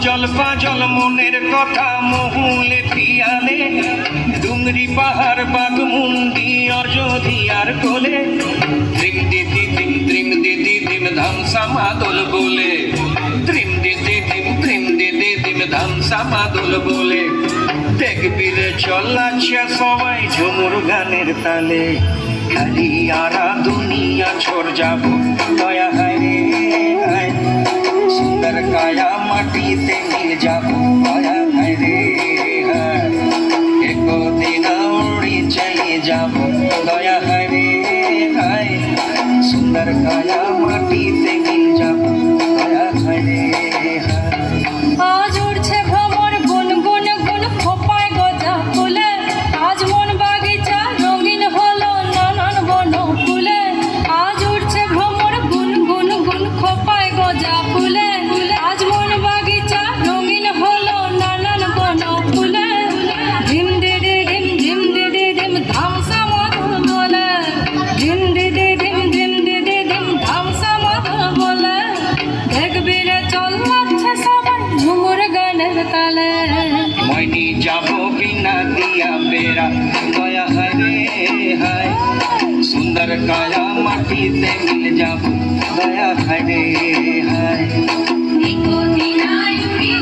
জল পাজল মনের কথা মহুলে পিয়ালে ডুংরি পাহাড় বাঘমুন্ডি অযোধিয়ার কোলে ত্রিম দিদি দিম ধাম সামাদল বলে ত্রিম দিদি দিম ধাম সামাদল বলে দেখবি রে চলাচ্ছে সবাই ঝুমুর গানের তালে খালি আরা দুনিয়া ছোড় যাব দয়া হায় রে হায় সুন্দর কায়া মাটিতে মিল যাব দয়া হায় রে হায় একদিন উড়ি চলে যাব দয়া হায় রে হায় সুন্দর কায়া মাটিতে মিল যাব দয়া হায় রে হায় আজ উড়ছে ভ্রমর গুন গুন গুন খোপায় গজা ফুলে আজ মন বাগিচা রঙিন হলো নানান বন ফুলে আজ উড়ছে ভ্রমর গুন গুন গুন খোপায় গজা ফুলে আজ মন বাগিচা রঙিন হলো নানান বন ফুলে ধিম দিদি ধিম ধাম সামাদল বলে ধিম দিদি ধিম ধাম সামাদল বলে দেখবি রে চলাচ্ছে সবাই ঝুমুর গানের তালে মইনি যাব বিনা দিয়া বেড়া দয়া হায় রে হায় সুন্দর কায়া মাটিতে মিল যাব দয়া হায় রে হায় একদিন আয়ুরি